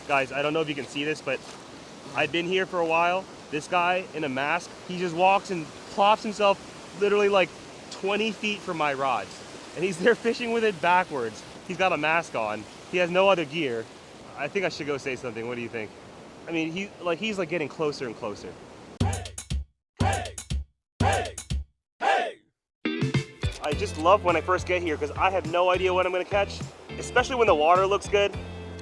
Guys, I don't know if you can see this, but I've been here for a while. This guy in a mask, he just walks and plops himself literally like 20 feet from my rods. And he's there fishing with it backwards. He's got a mask on. He has no other gear. I think I should go say something. What do you think? I mean, he's like getting closer and closer. I just love when I first get here because I have no idea what I'm gonna catch, especially when the water looks good.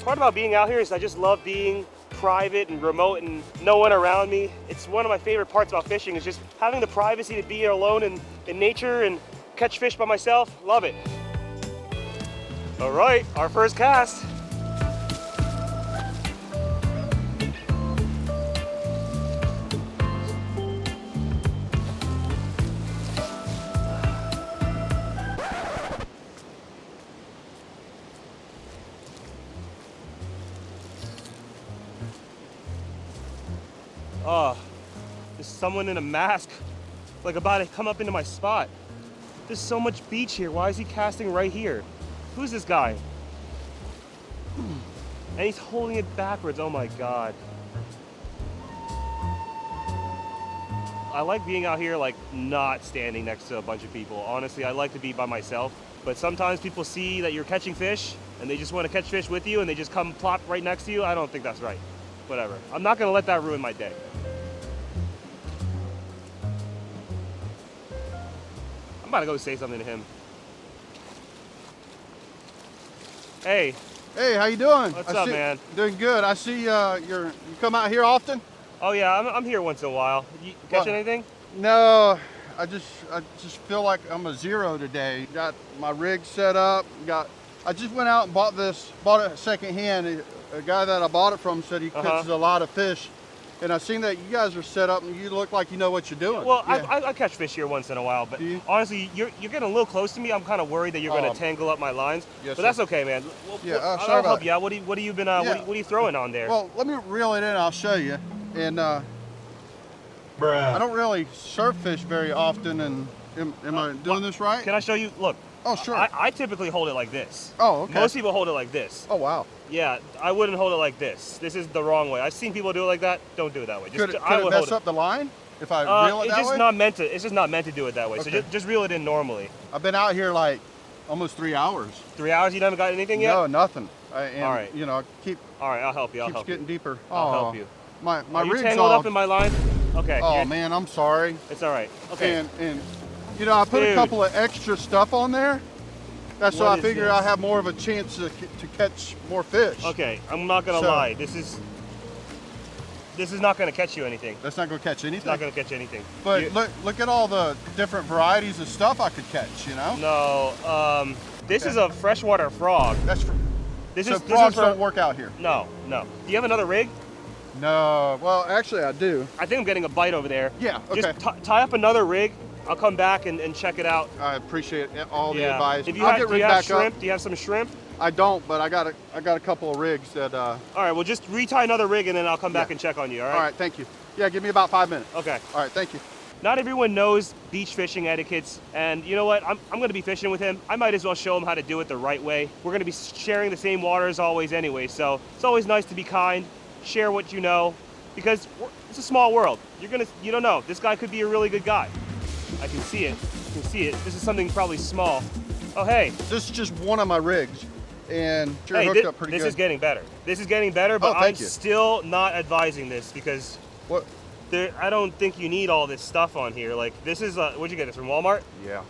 Part about being out here is I just love being private and remote and no one around me. It's one of my favorite parts about fishing is just having the privacy to be here alone in nature and catch fish by myself. Love it. All right, our first cast. Oh, there's someone in a mask, like about to come up into my spot. There's so much beach here. Why is he casting right here? Who's this guy? And he's holding it backwards. Oh my God. I like being out here, like not standing next to a bunch of people. Honestly, I like to be by myself. But sometimes people see that you're catching fish and they just want to catch fish with you and they just come plop right next to you. I don't think that's right. Whatever. I'm not gonna let that ruin my day. I'm about to go say something to him. Hey. Hey, how you doing? What's up, man? Doing good. I see you come out here often? Oh yeah, I'm here once in a while. You catch anything? No, I just feel like I'm a zero today. Got my rig set up. I just went out and bought it secondhand. A guy that I bought it from said he catches a lot of fish. And I've seen that you guys are set up and you look like you know what you're doing. Well, yeah. I catch fish here once in a while, but honestly, you're getting a little close to me. I'm kind of worried that you're going to tangle up my lines. Yes, but that's okay, man. I'll help you out. What are you throwing on there? Well, let me reel it in. I'll show you. And I don't really surf fish very often. And am I doing this right? Can I show you? Look. Oh, sure. I typically hold it like this. Oh, okay. Most people hold it like this. Oh, wow. Yeah, I wouldn't hold it like this. This is the wrong way. I've seen people do it like that. Don't do it that way. Could it mess up the line if I reel it that way? It's just not meant to do it that way. Okay. So just reel it in normally. I've been out here like almost 3 hours. 3 hours? You haven't got anything yet? No, nothing. All right. You know, All right, I'll help you. Keeps getting deeper. I'll help you. My Are you rig's tangled up in my line? Okay. Oh man, I'm sorry. It's all right. Okay. And you know, I put a couple of extra stuff on there. That's so I figure I have more of a chance to catch more fish. Okay, I'm not gonna lie. This is not gonna catch you anything. That's not gonna catch anything. It's not gonna catch anything. But look at all the different varieties of stuff I could catch. You know. No. This is a freshwater frog. Frogs don't work out here. No. Do you have another rig? No. Well, actually, I do. I think I'm getting a bite over there. Yeah. Okay. Just tie up another rig. I'll come back and check it out. I appreciate all the advice. Do you have shrimp? Do you have some shrimp? I don't, but I got a couple of rigs that. All right, well just retie another rig and then I'll come back and check on you. All right. All right, thank you. Yeah, give me about 5 minutes. Okay. All right, thank you. Not everyone knows beach fishing etiquettes, and you know what? I'm going to be fishing with him. I might as well show him how to do it the right way. We're going to be sharing the same water as always anyway, so it's always nice to be kind, share what you know, because it's a small world. You don't know. This guy could be a really good guy. I can see it. This is something probably small. Oh, hey. This is just one of my rigs, and you're hooked up pretty good. This is getting better, but I'm still not advising this because I don't think you need all this stuff on here. Like, this is, where'd you get this, from Walmart? Yeah,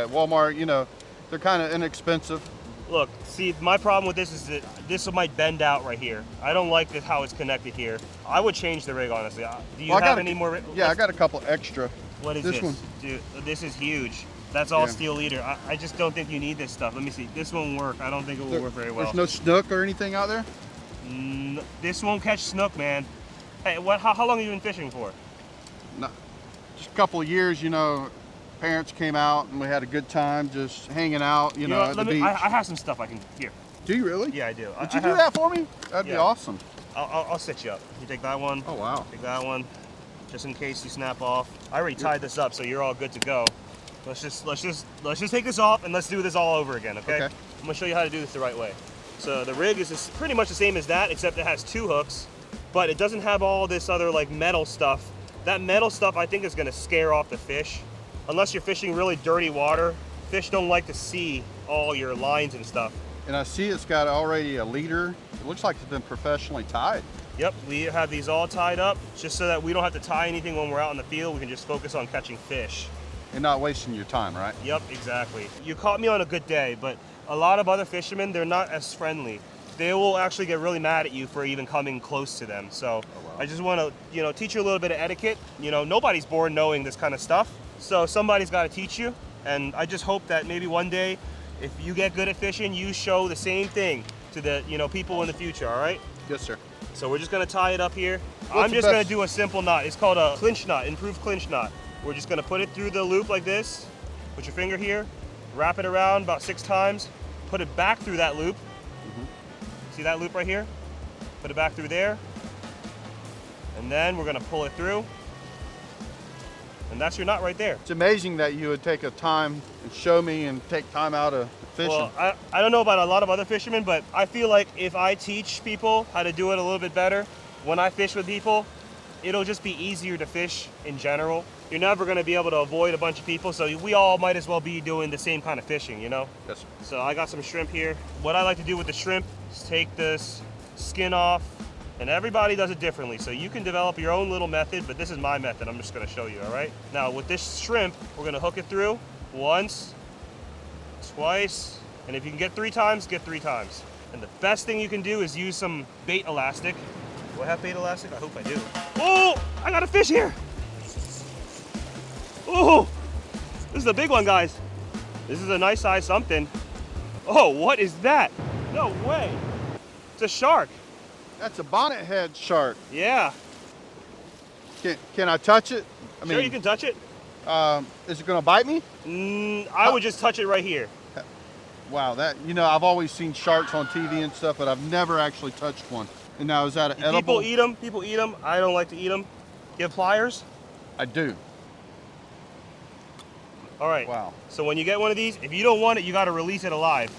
Walmart, you know, they're kind of inexpensive. Look, see, my problem with this is that this might bend out right here. I don't like how it's connected here. I would change the rig, honestly. Do you have any more? Yeah, I got a couple extra. What is this? One. Dude, this is huge. That's all steel leader. I just don't think you need this stuff. Let me see. This won't work. I don't think it will work very well. There's no snook or anything out there? This won't catch snook, man. Hey, how long have you been fishing for? No, just a couple of years, you know. Parents came out and we had a good time just hanging out, you know, at the beach. I have some stuff I can, here. Do you really? Yeah, I do. Would you do that for me? That'd be awesome. I'll set you up. You take that one. Oh, wow. Take that one, just in case you snap off. I already tied this up, so you're all good to go. Let's just take this off and let's do this all over again, okay? I'm gonna show you how to do this the right way. So the rig is pretty much the same as that, except it has 2 hooks, but it doesn't have all this other like metal stuff. That metal stuff I think is gonna scare off the fish. Unless you're fishing really dirty water, fish don't like to see all your lines and stuff. And I see it's got already a leader. It looks like it's been professionally tied. Yep, we have these all tied up just so that we don't have to tie anything when we're out in the field. We can just focus on catching fish. And not wasting your time, right? Yep, exactly. You caught me on a good day, but a lot of other fishermen, they're not as friendly. They will actually get really mad at you for even coming close to them. So I just want to, teach you a little bit of etiquette. Nobody's born knowing this kind of stuff. So somebody's got to teach you. And I just hope that maybe one day, if you get good at fishing, you show the same thing to the, people in the future, all right? Yes, sir. So we're just gonna tie it up here. What's I'm the just best- gonna do a simple knot. It's called a clinch knot, improved clinch knot. We're just gonna put it through the loop like this. Put your finger here, wrap it around about 6 times, put it back through that loop. See that loop right here? Put it back through there. And then we're gonna pull it through. And that's your knot right there. It's amazing that you would take a time and show me and take time out of fishing. Well, I don't know about a lot of other fishermen, but I feel like if I teach people how to do it a little bit better, when I fish with people, it'll just be easier to fish in general. You're never gonna be able to avoid a bunch of people, so we all might as well be doing the same kind of fishing, Yes, sir. So I got some shrimp here. What I like to do with the shrimp is take this skin off, and everybody does it differently. So you can develop your own little method, but this is my method. I'm just gonna show you, all right? Now with this shrimp, we're gonna hook it through once, twice, and if you can get 3 times, get 3 times. And the best thing you can do is use some bait elastic. Do I have bait elastic? I hope I do. Oh, I got a fish here. Oh, this is a big one, guys. This is a nice size something. Oh, what is that? No way. It's a shark. That's a bonnet head shark. Yeah. Can I touch it? Sure, you can touch it. Is it gonna bite me? I would just touch it right here. Wow, I've always seen sharks on TV and stuff, but I've never actually touched one. And now, is that an edible? People eat them. I don't like to eat them. You have pliers? I do. All right. Wow. So when you get one of these, if you don't want it, you got to release it alive.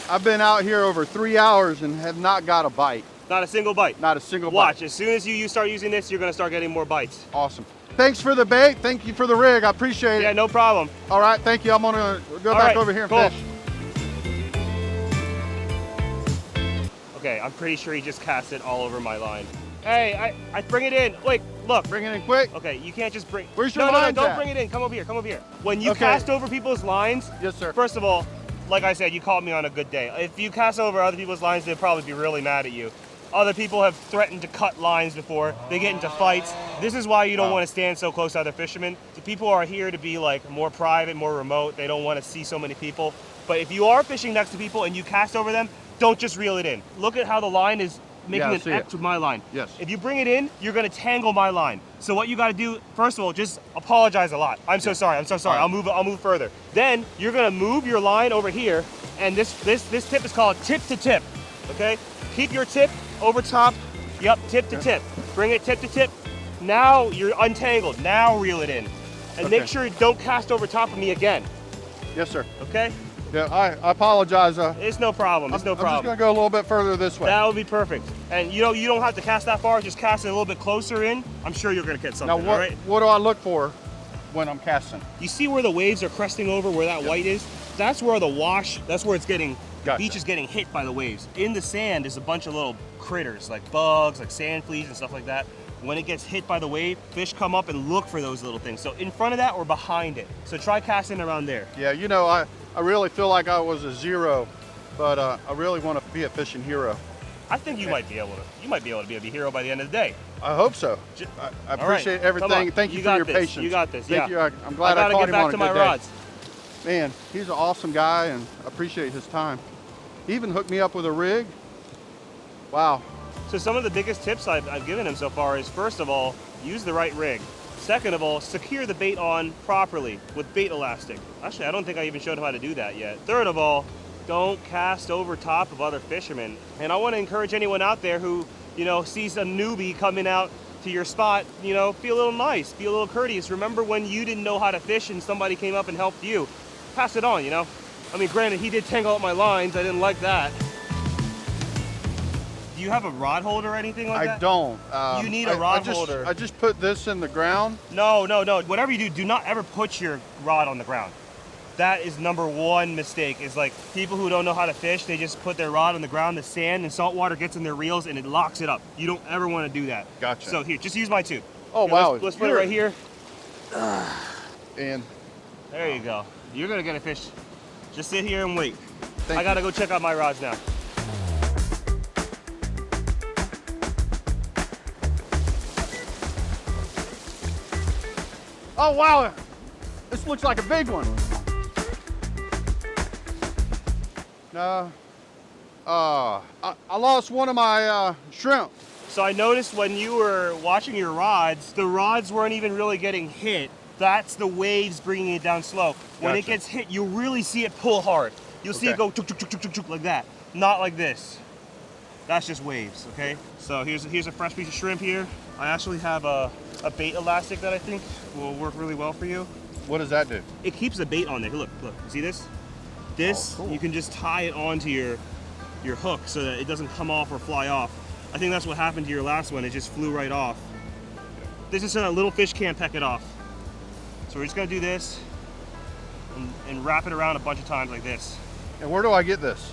I've been out here over 3 hours and have not got a bite. Not a single bite. Not a single Watch, bite. as soon as you start using this, you're going to start getting more bites. Awesome. Thanks for the bait. Thank you for the rig. I appreciate it. Yeah, no problem. All right, thank you. I'm gonna go back over here and cool. fish. Okay, I'm pretty sure he just cast it all over my line. Hey, I bring it in. Wait, look. Bring it in quick. Okay, you can't just bring. Where's your no, lines don't at? bring it in. Come over here. Come over here. When you Okay. cast over people's lines, Yes, sir. first of all, like I said, you caught me on a good day. If you cast over other people's lines, they'll probably be really mad at you. Other people have threatened to cut lines before. They get into fights. This is why you don't want to stand so close to other fishermen. The people are here to be like more private, more remote. They don't want to see so many people. But if you are fishing next to people and you cast over them, don't just reel it in. Look at how the line is making I an see X with my line. Yes. If you bring it in, you're gonna tangle my line. So what you gotta do, first of all, just apologize a lot. I'm so sorry, I'm so sorry. All right. I'll move further. Then you're gonna move your line over here, and this tip is called tip to tip. Okay? Keep your tip over top. Yep, tip to tip. Bring it tip to tip. Now you're untangled. Now reel it in. And make sure you don't cast over top of me again. Yes, sir. Okay? Yeah, I apologize. It's no problem. It's no I'm problem. just gonna go a little bit further this way. That would be perfect. And you don't have to cast that far. Just cast it a little bit closer in. I'm sure you're gonna get something. Now, all right? what do I look for when I'm casting? You see where the waves are cresting over, where that white is? That's where the wash. That's where it's getting. Gotcha. The beach is getting hit by the waves. In the sand is a bunch of little critters, like bugs, like sand fleas and stuff like that. When it gets hit by the wave, fish come up and look for those little things. So in front of that or behind it. So try casting around there. Yeah, I really feel like I was a zero, but I really want to be a fishing hero. I think you might be able to. You might be able to be a hero by the end of the day. I hope so. I appreciate everything. Thank you for your patience. You got this. Thank yeah. you. I'm glad I gotta caught get him back on a to good my day. rods. Man, he's an awesome guy, and I appreciate his time. He even hooked me up with a rig. Wow. So some of the biggest tips I've given him so far is, first of all, use the right rig. Second of all, secure the bait on properly with bait elastic. Actually, I don't think I even showed him how to do that yet. Third of all, don't cast over top of other fishermen. And I want to encourage anyone out there who, sees a newbie coming out to your spot, be a little nice, be a little courteous. Remember when you didn't know how to fish and somebody came up and helped you? Pass it on, I mean, granted, he did tangle up my lines. I didn't like that. Do you have a rod holder or anything like that? I don't. You need a rod holder. I just put this in the ground. No. Whatever you do not ever put your rod on the ground. That is number one mistake, is like people who don't know how to fish, they just put their rod on the ground, the sand and salt water gets in their reels and it locks it up. You don't ever want to do that. Gotcha. So here, just use my tube. Oh, here, wow. Let's put it right here. And there you go. You're gonna get a fish. Just sit here and wait. Thank I gotta go check out my rods now. oh, wow. This looks like a big one. No. I lost one of my shrimp. So I noticed when you were watching your rods, the rods weren't even really getting hit. That's the waves bringing it down slow. When it Gotcha. gets hit, you really see it pull hard. You'll see it go tuk, tuk, tuk, tuk, tuk, tuk, like that. Not like this. That's just waves, okay? So here's a fresh piece of shrimp here. I actually have a bait elastic that I think will work really well for you. What does that do? It keeps the bait on there. Look, you see this? This, Oh, cool. you can just tie it onto your hook so that it doesn't come off or fly off. I think that's what happened to your last one. It just flew right off. This is so that little fish can't peck it off. So we're just gonna do this and wrap it around a bunch of times like this. And where do I get this?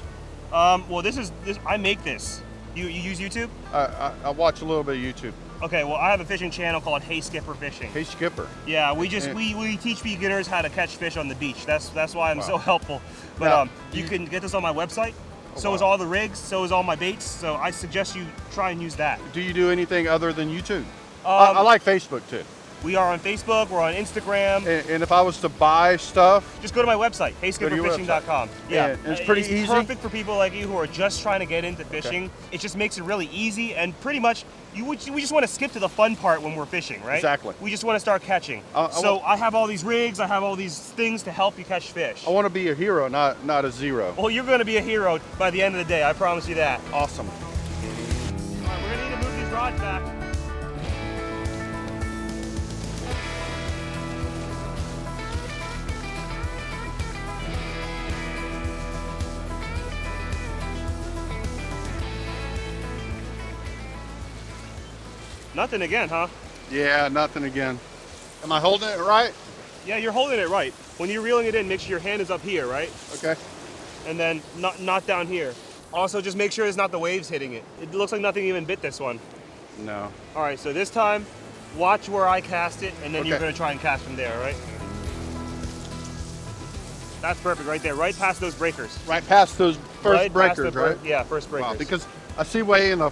Well, this I make this. You use YouTube? I watch a little bit of YouTube. Okay, well I have a fishing channel called Hey Skipper Fishing. Hey, Skipper. Yeah, we teach beginners how to catch fish on the beach. That's why I'm so helpful. But Now, you can get this on my website. So wow. is all the rigs, so is all my baits. So I suggest you try and use that. Do you do anything other than YouTube? I like Facebook too. We are on Facebook, we're on Instagram. And if I was to buy stuff, Just go to my website, heyskipperfishing.com. Yeah, And it's pretty easy? Perfect for people like you who are just trying to get into fishing. It just makes it really easy, and pretty much we just want to skip to the fun part when we're fishing, right? Exactly. We just want to start catching. I have all these rigs, I have all these things to help you catch fish. I want to be a hero, not a zero. Well, you're going to be a hero by the end of the day. I promise you that. Awesome. All right, we're going to need to move these rods back. Nothing again, huh? Yeah, nothing again. Am I holding it right? Yeah, you're holding it right. When you're reeling it in, make sure your hand is up here, right? Okay. And then not down here. Also, just make sure it's not the waves hitting it. It looks like nothing even bit this one. No. All right, so this time, watch where I cast it, and then you're Okay. gonna try and cast from there, all right? That's perfect right there, right past those breakers. Right past those first Right past breakers, the right? Yeah, first breakers. Wow, because I see way in the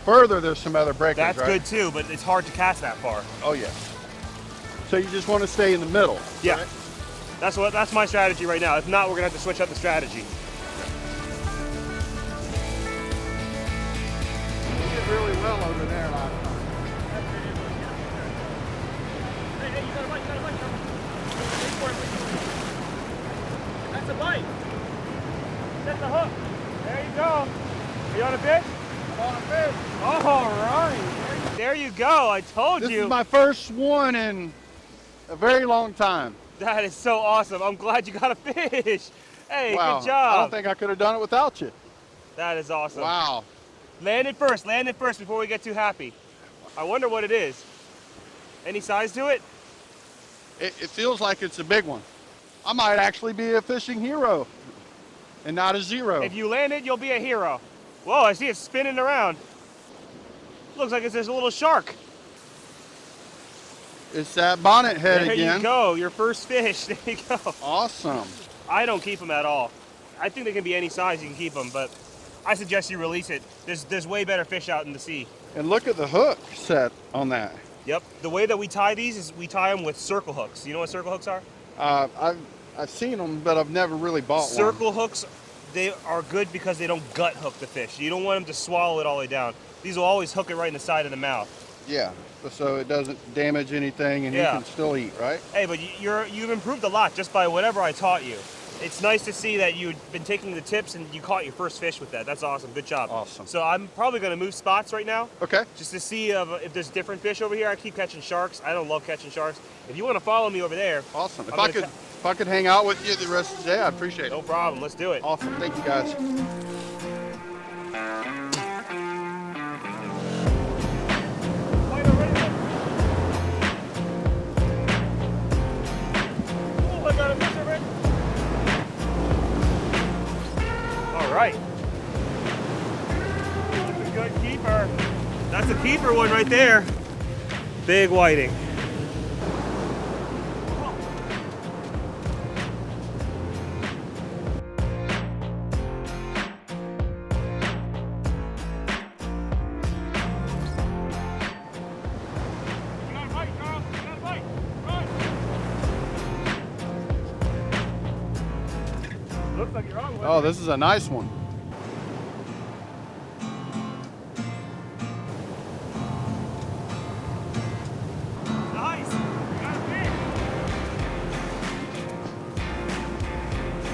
further there's some other breakers, That's right? good too, but it's hard to cast that far. Oh yeah. So you just want to stay in the middle. Yeah. Right? That's my strategy right now. If not, we're gonna have to switch up the strategy. You did really well over there last time. Hey, you got a bite, Wait for it. That's a bite. Set the hook. There you go. Are you on a fish? I'm on a fish. All right. There you go. I told This you. is my first one in a very long time. That is so awesome. I'm glad you got a fish. Hey, Wow. good job. I don't think I could have done it without you. That is awesome. Wow. Land it first before we get too happy. I wonder what it is. Any size to it? It feels like it's a big one. I might actually be a fishing hero and not a zero. If you land it, you'll be a hero. Whoa, I see it spinning around. Looks like it's this little shark. It's that bonnet head There again. you go, your first fish. There you go. Awesome. I don't keep them at all. I think they can be any size, you can keep them, but I suggest you release it. There's way better fish out in the sea. And look at the hook set on that. Yep. The way that we tie these is we tie them with circle hooks. You know what circle hooks are? I've seen them, but I've never really bought one. Circle hooks, they are good because they don't gut hook the fish. You don't want them to swallow it all the way down. These will always hook it right in the side of the mouth. Yeah, so it doesn't damage anything and Yeah. you can still eat, right? Hey, but you've improved a lot just by whatever I taught you. it's nice to see that you've been taking the tips and you caught your first fish with that. That's awesome. Good job. Awesome. So I'm probably going to move spots right now. Okay. Just to see if there's different fish over here. I keep catching sharks. I don't love catching sharks. If you want to follow me over there. Awesome. If I could hang out with you the rest of the day, I'd appreciate it. No problem. Let's do it. Awesome. Thank you, guys. I got a fisherman. All right. That's a good keeper. That's a keeper one right there. Big whiting. Looks like you're on one. Oh, this is a nice one. Nice. You got a fish.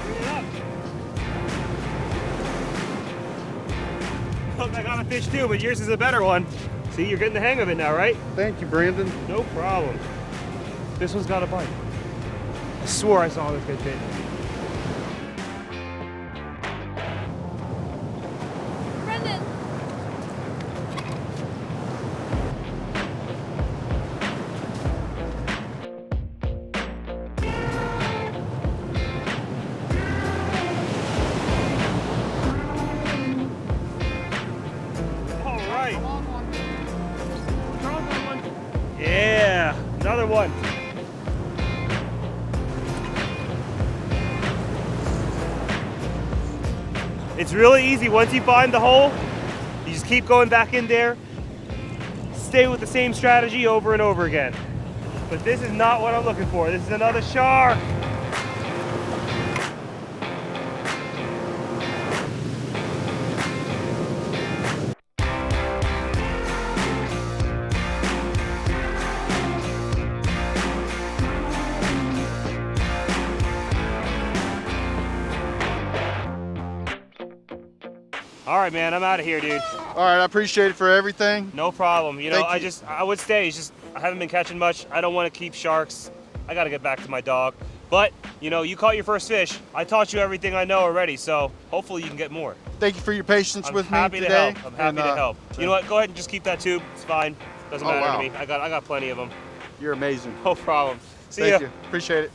Bring it up. Look, I got a fish too, but yours is a better one. See, you're getting the hang of it now, right? Thank you, Brandon. No problem. This one's got a bite. I swore I saw this get bit. Brendan. All right. Yeah, another one. It's really easy. Once you find the hole, you just keep going back in there. Stay with the same strategy over and over again. But this is not what I'm looking for. This is another shark. All right, man, I'm out of here, dude. All right, I appreciate it for everything. No problem. You know, Thank you. I would stay. It's just, I haven't been catching much. I don't want to keep sharks. I got to get back to my dog. But, you know, you caught your first fish. I taught you everything I know already, so hopefully you can get more. Thank you for your patience I'm with me happy today. to help. I'm happy to help. You know what? Go ahead and just keep that tube. It's fine. Doesn't Oh, matter wow. to me. I got plenty of them. You're amazing. No problem. See Thank ya. you. Appreciate it.